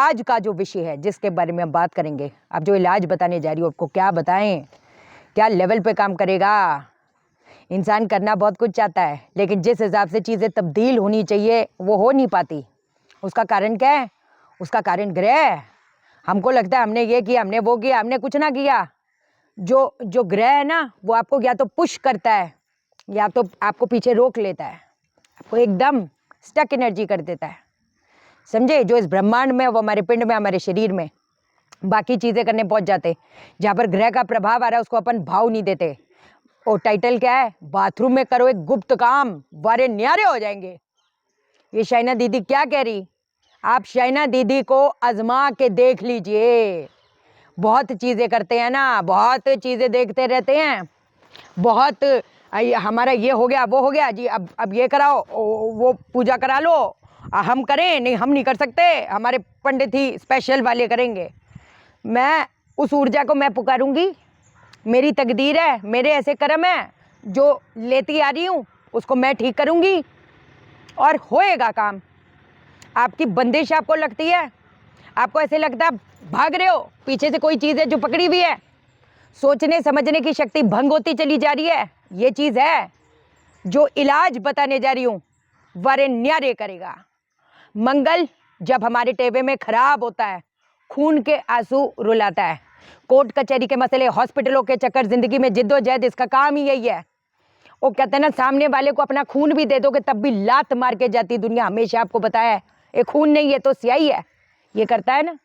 आज का जो विषय है जिसके बारे में हम बात करेंगे, अब जो इलाज बताने जा रही हूँ आपको, क्या बताएं, क्या लेवल पे काम करेगा। इंसान करना बहुत कुछ चाहता है, लेकिन जिस हिसाब से चीज़ें तब्दील होनी चाहिए वो हो नहीं पाती। उसका कारण क्या है? उसका कारण ग्रह है। हमको लगता है हमने ये किया, हमने वो किया, हमने कुछ ना किया। जो जो ग्रह है ना, वो आपको या तो पुश करता है या तो आपको पीछे रोक लेता है, आपको एकदम स्टक एनर्जी कर देता है। समझे? जो इस ब्रह्मांड में, वो हमारे पिंड में, हमारे शरीर में बाकी चीज़ें करने पहुंच जाते। जहाँ पर ग्रह का प्रभाव आ रहा है उसको अपन भाव नहीं देते। और टाइटल क्या है? बाथरूम में करो एक गुप्त काम, वारे न्यारे हो जाएंगे। ये शाइना दीदी क्या कह रही? आप शाइना दीदी को आजमा के देख लीजिए। बहुत चीज़ें करते हैं ना, बहुत चीज़ें देखते रहते हैं, बहुत हमारा ये हो गया, वो हो गया जी, अब ये कराओ, वो पूजा करा लो, हम करें नहीं, हम नहीं कर सकते, हमारे पंडित ही स्पेशल वाले करेंगे। मैं उस ऊर्जा को मैं पुकारूंगी। मेरी तकदीर है, मेरे ऐसे कर्म है, जो लेती आ रही हूँ उसको मैं ठीक करूंगी और होएगा काम। आपकी बंदिश आपको लगती है, आपको ऐसे लगता है भाग रहे हो, पीछे से कोई चीज़ है जो पकड़ी हुई है, सोचने समझने की शक्ति भंग होती चली जा रही है। ये चीज़ है जो इलाज बताने जा रही हूँ, वारे न्यारे करेगा। मंगल जब हमारे टेबे में खराब होता है, खून के आंसू रुलाता है, कोर्ट कचहरी के मसले, हॉस्पिटलों के चक्कर, जिंदगी में जिद्दोजहद, इसका काम ही यही है। वो कहते हैं ना, सामने वाले को अपना खून भी दे दोगे तब भी लात मार के जाती दुनिया। हमेशा आपको बताया है, ये खून नहीं है तो स्याही है, ये करता है ना।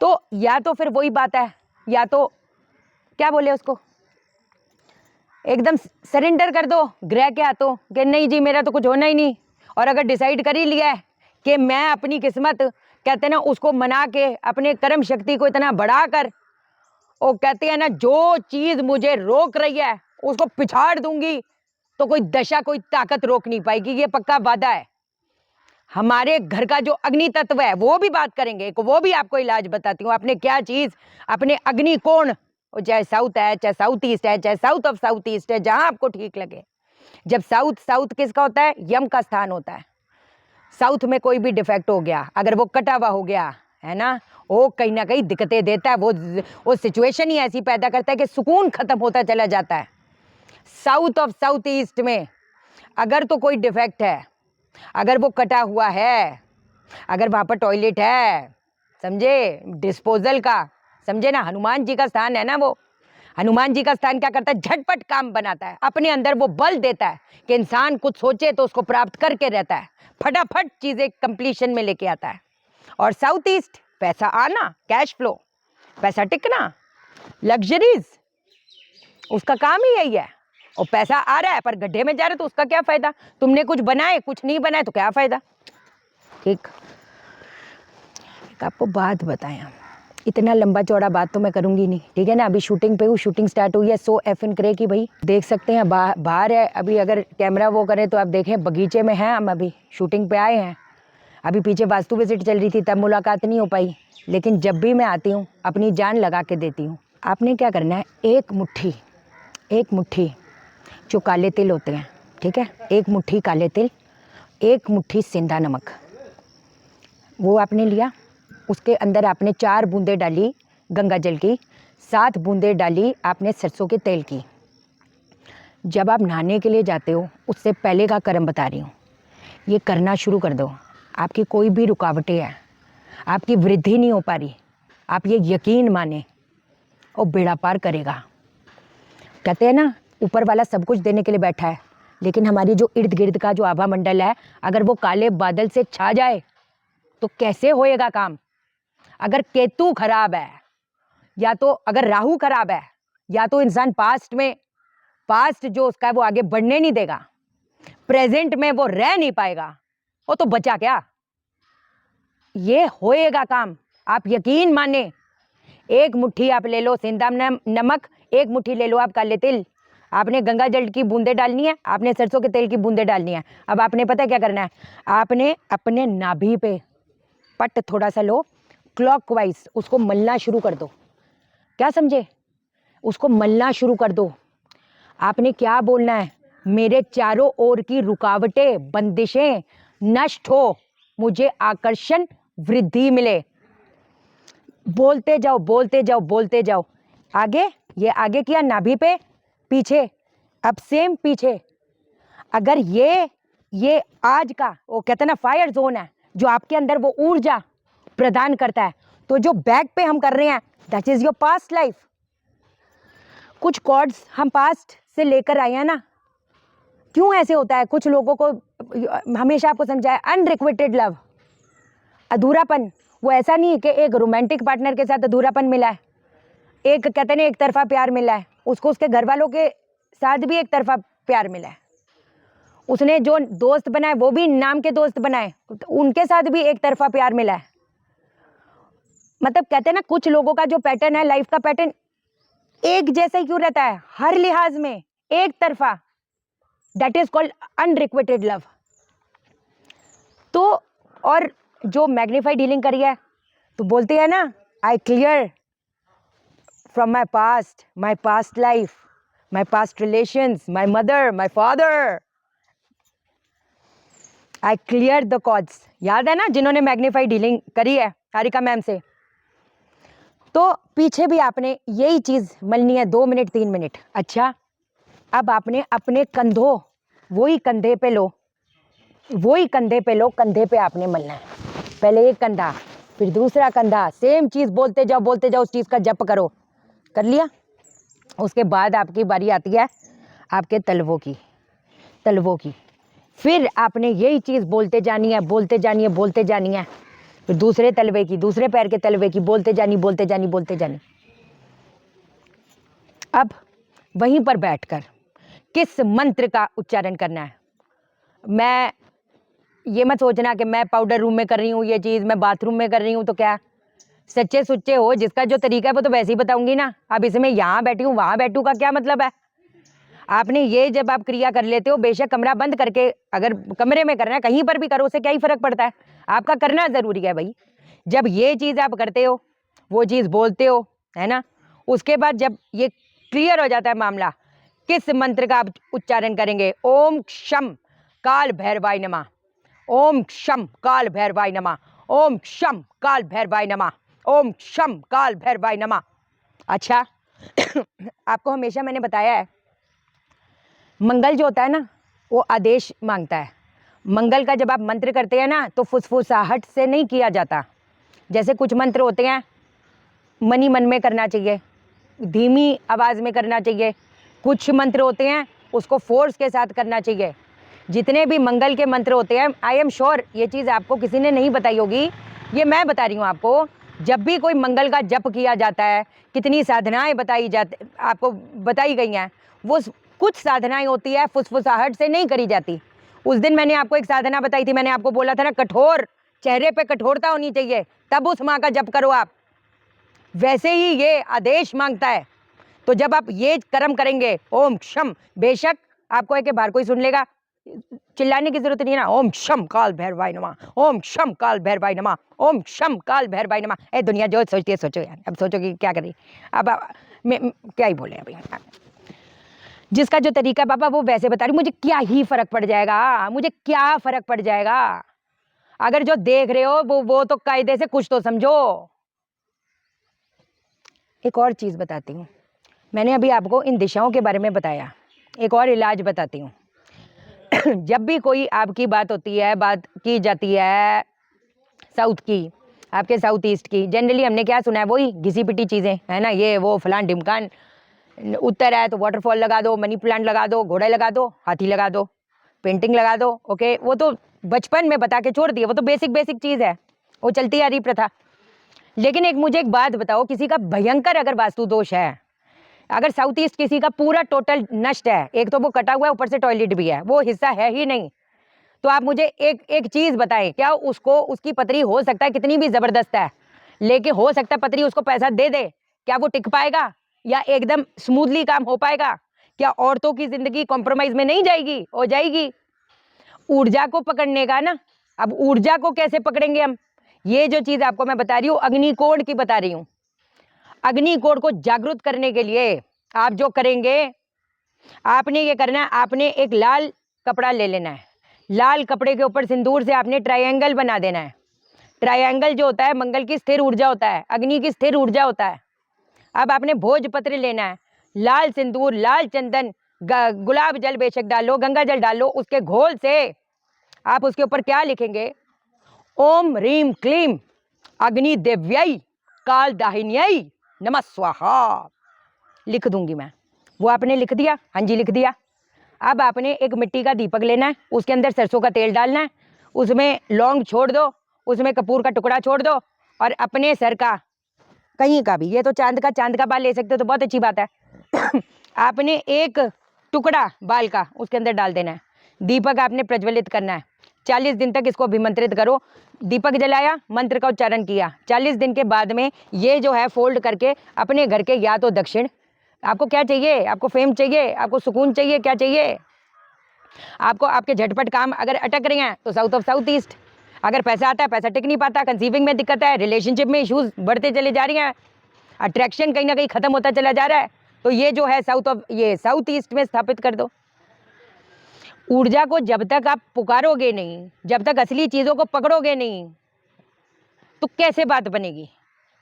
तो या तो फिर वही बात है, या तो क्या बोले उसको, एकदम सरेंडर कर दो ग्रह के हाथों कि नहीं जी मेरा तो कुछ होना ही नहीं। और अगर डिसाइड कर ही लिया है कि मैं अपनी किस्मत, कहते हैं ना, उसको मना के अपने कर्म शक्ति को इतना बढ़ाकर, वो कहते हैं ना, जो चीज़ मुझे रोक रही है उसको पिछाड़ दूंगी, तो कोई दशा, कोई ताकत रोक नहीं पाएगी। ये पक्का वादा है। हमारे घर का जो अग्नि तत्व है वो भी बात करेंगे, वो भी आपको इलाज बताती हूँ। आपने क्या चीज़, अपने अग्नि कोण, वो चाहे साउथ है, चाहे साउथ ईस्ट है, चाहे साउथ ऑफ साउथ ईस्ट है, जहां आपको ठीक लगे। जब साउथ, साउथ किसका होता है? यम का स्थान होता है। साउथ में कोई भी डिफेक्ट हो गया, अगर वो कटा हुआ हो गया है ना, वो कहीं ना कहीं दिक्कतें देता है। वो सिचुएशन ही ऐसी पैदा करता है कि सुकून खत्म होता चला जाता है। साउथ ऑफ साउथ ईस्ट में अगर तो कोई डिफेक्ट है, अगर वो कटा हुआ है, अगर वहां पर टॉयलेट है, समझे, डिस्पोजल का, समझे ना, हनुमान जी का स्थान है ना वो। हनुमान जी का स्थान क्या करता है? झटपट काम बनाता है, अपने अंदर वो बल देता है कि इंसान कुछ सोचे तो उसको प्राप्त करके रहता है, फटाफट चीजें कंप्लीशन में लेके आता है। और साउथ ईस्ट, पैसा आना, कैश फ्लो, पैसा टिकना, लग्जरीज, उसका काम ही यही है। और पैसा आ रहा है पर गड्ढे में जा रहा है तो उसका क्या फायदा? तुमने कुछ बनाए, कुछ नहीं बनाए तो क्या फायदा? ठीक, आपको बात बताएं, हम इतना लंबा चौड़ा बात तो मैं करूंगी नहीं, ठीक है ना। अभी शूटिंग पे हूँ, शूटिंग स्टार्ट हुई है, सो एफिन करे कि भाई देख सकते हैं बाहर है। अभी अगर कैमरा वो करे तो आप देखें, बगीचे में हैं हम, अभी शूटिंग पे आए हैं। अभी पीछे वास्तु विजिट चल रही थी तब मुलाकात नहीं हो पाई, लेकिन जब भी मैं आती हूँ अपनी जान लगा के देती हूँ। आपने क्या करना है, एक मुट्ठी जो काले तिल होते हैं, ठीक है, एक मुट्ठी काले तिल, एक मुट्ठी सेंधा नमक, वो आपने लिया। उसके अंदर आपने 4 बूंदें डाली गंगा जल की, 7 बूंदें डाली आपने सरसों के तेल की। जब आप नहाने के लिए जाते हो उससे पहले का कर्म बता रही हूँ, ये करना शुरू कर दो। आपकी कोई भी रुकावटें हैं, आपकी वृद्धि नहीं हो पा रही, आप ये यकीन माने और बेड़ा पार करेगा। कहते हैं ना, ऊपर वाला सब कुछ देने के लिए बैठा है, लेकिन हमारी जो इर्द गिर्द का जो आभा मंडल है, अगर वो काले बादल से छा जाए तो कैसे होएगा काम? अगर केतु खराब है, या तो अगर राहु खराब है, या तो इंसान पास्ट जो उसका है वो आगे बढ़ने नहीं देगा, प्रेजेंट में वो रह नहीं पाएगा, वो तो बचा क्या? ये होएगा काम, आप यकीन माने। एक मुट्ठी आप ले लो सेंधा नमक, एक मुट्ठी ले लो आप काले तिल, आपने गंगा जल की बूंदें डालनी है, आपने सरसों के तेल की बूंदें डालनी है। अब आपने पता है क्या करना है? आपने अपने नाभि पे पट थोड़ा सा लो, क्लॉकवाइज उसको मलना शुरू कर दो। क्या समझे? उसको मलना शुरू कर दो। आपने क्या बोलना है? मेरे चारों ओर की रुकावटें, बंदिशें नष्ट हो, मुझे आकर्षण वृद्धि मिले। बोलते जाओ बोलते जाओ बोलते जाओ। आगे, ये आगे किया नाभि पे, पीछे, अब सेम पीछे। अगर ये आज का वो कहते हैं ना फायर जोन है, जो आपके अंदर वो ऊर्जा प्रदान करता है। तो जो बैक पे हम कर रहे हैं, that is your past life. कुछ कॉर्ड्स हम पास्ट से लेकर आए हैं ना। क्यों ऐसे होता है? कुछ लोगों को हमेशा आपको समझाया अनरिक्वेटेड लव, अधूरापन। वो ऐसा नहीं है कि एक रोमांटिक पार्टनर के साथ अधूरापन मिला है, एक कहते हैं एक तरफा प्यार मिला है, उसको उसके घर वालों के साथ भी एक तरफा प्यार मिला है। उसने जो दोस्त बनाए वो भी नाम के दोस्त बनाए, उनके साथ भी एक तरफा प्यार मिला है। मतलब कहते हैं ना कुछ लोगों का जो पैटर्न है, लाइफ का पैटर्न एक जैसा ही क्यों रहता है, हर लिहाज में एक तरफा। That is called unrequited love. तो और जो मैग्नीफाइड हीलिंग करी है, तो बोलते हैं ना, I clear from my past life, my past relations, my mother, my father, I clear the cords. याद है ना जिन्होंने मैग्नीफाइड हीलिंग करी है हारिका मैम से? तो पीछे भी आपने यही चीज मलनी है 2 मिनट 3 मिनट। अच्छा, अब आपने अपने कंधों, वही कंधे पे लो, वही कंधे पे लो, कंधे पे आपने मलना है। पहले एक कंधा, फिर दूसरा कंधा, सेम चीज बोलते जाओ बोलते जाओ, उस चीज का जप करो। कर लिया? उसके बाद आपकी बारी आती है आपके तलवों की, तलवों की। फिर आपने यही चीज बोलते जानी है, बोलते जानी है, बोलते जानी है। फिर दूसरे तलवे की, दूसरे पैर के तलवे की, बोलते जानी, बोलते जानी, बोलते जानी। अब वहीं पर बैठकर किस मंत्र का उच्चारण करना है? मैं ये मत सोचना कि मैं पाउडर रूम में कर रही हूँ ये चीज़, मैं बाथरूम में कर रही हूँ। तो क्या सच्चे सुच्चे हो, जिसका जो तरीका है वो तो वैसे ही बताऊंगी ना। अब इसमें यहाँ बैठी हूँ वहाँ बैठूँ का क्या मतलब है? आपने ये जब आप क्रिया कर लेते हो, बेशक कमरा बंद करके, अगर कमरे में करना है कहीं पर भी करो, उससे क्या ही फर्क पड़ता है? आपका करना जरूरी है भाई। जब ये चीज़ आप करते हो, वो चीज़ बोलते हो, है ना, उसके बाद जब ये क्लियर हो जाता है मामला, किस मंत्र का आप उच्चारण करेंगे? ओम क्षम काल भैरवाय नमः, ओम क्षम काल भैरवाय नमः, ओम क्षम काल भैरवाय नमः, ओम क्षम काल भैरवाय नमः। अच्छा आपको हमेशा मैंने बताया है, मंगल जो होता है ना, वो आदेश मांगता है। मंगल का जब आप मंत्र करते हैं ना, तो फुसफुसाहट से नहीं किया जाता। जैसे कुछ मंत्र होते हैं मन ही मन में करना चाहिए, धीमी आवाज़ में करना चाहिए। कुछ मंत्र होते हैं उसको फोर्स के साथ करना चाहिए। जितने भी मंगल के मंत्र होते हैं, आई एम श्योर ये चीज़ आपको किसी ने नहीं बताई होगी, ये मैं बता रही हूँ आपको। जब भी कोई मंगल का जप किया जाता है, कितनी साधनाएं बताई जाती, आपको बताई गई हैं। वो कुछ साधनाएं होती है फुसफुसाहट से नहीं करी जाती। उस दिन मैंने आपको एक साधना बताई थी, मैंने आपको बोला था ना, कठोर, चेहरे पे कठोरता होनी चाहिए, तब उस माँ का जप करो आप। वैसे ही ये आदेश मांगता है। तो जब आप ये कर्म करेंगे, ओम क्षम, बेशक आपको है कि बाहर कोई सुन लेगा, चिल्लाने की जरूरत नहीं है ना। ओम क्षम काल भैरवाय नमः, ओम क्षम काल भैरवाय नमः, ओम क्षम काल भैरवाय नमः। ए दुनिया जो सोचती है सोचो यार, अब सोचो कि क्या करें। अब मैं क्या ही बोले अभी। जिसका जो तरीका बाबा वो वैसे बता रही, मुझे क्या ही फर्क पड़ जाएगा, मुझे क्या फर्क पड़ जाएगा? अगर जो देख रहे हो वो तो कायदे से कुछ तो समझो। एक और चीज बताती हूँ, मैंने अभी आपको इन दिशाओं के बारे में बताया, एक और इलाज बताती हूँ। जब भी कोई आपकी बात होती है, बात की जाती है साउथ की, आपके साउथ ईस्ट की, जनरली हमने क्या सुना है, वही घिसी पिटी चीज़ें, है ना, ये वो फलान ढिमकान। उत्तर है तो वाटरफॉल लगा दो, मनी प्लांट लगा दो, घोड़े लगा दो, हाथी लगा दो, पेंटिंग लगा दो। ओके, वो तो बचपन में बता के छोड़ दिए, वो तो बेसिक चीज़ है, वो चलती आ रही प्रथा। लेकिन मुझे एक बात बताओ, किसी का भयंकर अगर वास्तु दोष है, अगर साउथ ईस्ट किसी का पूरा टोटल नष्ट है, एक तो वो कटा हुआ है, ऊपर से टॉयलेट भी है, वो हिस्सा है ही नहीं, तो आप मुझे एक चीज बताएं, क्या उसको, उसकी पत्री हो सकता है कितनी भी जबरदस्त है, लेकिन हो सकता है पत्री उसको पैसा दे दे, क्या वो टिक पाएगा या एकदम स्मूथली काम हो पाएगा? क्या औरतों की जिंदगी कॉम्प्रोमाइज में नहीं जाएगी? हो जाएगी। ऊर्जा को पकड़ने का ना, अब ऊर्जा को कैसे पकड़ेंगे हम? ये जो चीज आपको मैं बता रही हूँ, अग्निकोण की बता रही हूँ। अग्निकोण को जागृत करने के लिए आप जो करेंगे, आपने ये करना है, आपने एक लाल कपड़ा ले लेना है, लाल कपड़े के ऊपर सिंदूर से आपने ट्रायंगल बना देना है। ट्रायंगल जो होता है मंगल की स्थिर ऊर्जा होता है, अग्नि की स्थिर ऊर्जा होता है। अब आपने भोजपत्र लेना है, लाल सिंदूर, लाल चंदन, गुलाब जल बेशक डालो, गंगा जल डालो, उसके घोल से आप उसके ऊपर क्या लिखेंगे, ओम रीम क्लीम अग्नि देव्यई काल दाहिन्यई नमः स्वाहा लिख दूंगी मैं। वो आपने लिख दिया, हाँ जी लिख दिया। अब आपने एक मिट्टी का दीपक लेना है, उसके अंदर सरसों का तेल डालना है, उसमें लौंग छोड़ दो, उसमें कपूर का टुकड़ा छोड़ दो, और अपने सर का कहीं का भी, ये तो चांद का बाल ले सकते हो तो बहुत अच्छी बात है आपने एक टुकड़ा बाल का उसके अंदर डाल देना है। दीपक आपने प्रज्वलित करना है, 40 दिन तक इसको अभिमंत्रित करो। दीपक जलाया, मंत्र का उच्चारण किया, 40 दिन के बाद में ये जो है फोल्ड करके अपने घर के या तो दक्षिण, आपको क्या चाहिए, आपको फेम चाहिए, आपको सुकून चाहिए, क्या चाहिए आपको, आपके झटपट काम अगर अटक रहे हैं तो साउथ ऑफ साउथ ईस्ट, अगर पैसा आता है पैसा टिक नहीं पाता, कंसीविंग में दिक्कत है, रिलेशनशिप में इश्यूज बढ़ते चले जा रही हैं, अट्रैक्शन कहीं ना कहीं खत्म होता चला जा रहा है, तो ये जो है साउथ ईस्ट में स्थापित कर दो। ऊर्जा को जब तक आप पुकारोगे नहीं, जब तक असली चीज़ों को पकड़ोगे नहीं, तो कैसे बात बनेगी।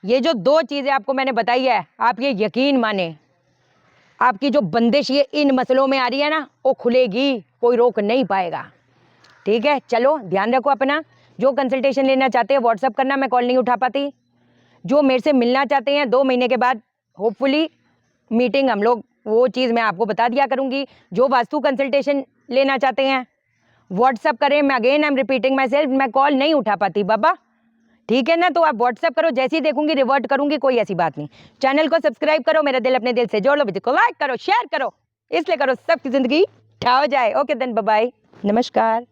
ये जो 2 चीज़ें आपको मैंने बताई है, आप ये यकीन माने, आपकी जो बंदिश ये इन मसलों में आ रही है ना, वो खुलेगी, कोई रोक नहीं पाएगा। ठीक है, चलो ध्यान रखो अपना। जो कंसल्टेशन लेना चाहते हैं व्हाट्सअप करना, मैं कॉल नहीं उठा पाती। जो मेरे से मिलना चाहते हैं 2 महीने के बाद होपफुली मीटिंग हम लोग, वो चीज़ मैं आपको बता दिया करूँगी। जो वास्तु कंसल्टेशन लेना चाहते हैं व्हाट्सअप करें। मैं again I am repeating my self, मैं कॉल नहीं उठा पाती बाबा, ठीक है ना। तो आप व्हाट्सअप करो, जैसे ही देखूंगी रिवर्ट करूंगी, कोई ऐसी बात नहीं। चैनल को सब्सक्राइब करो, मेरा दिल अपने दिल से जोड़ लो, वीडियो को लाइक करो, शेयर करो, इसलिए करो सबकी जिंदगी ठा हो जाए। ओके देन, बाय बाय, नमस्कार।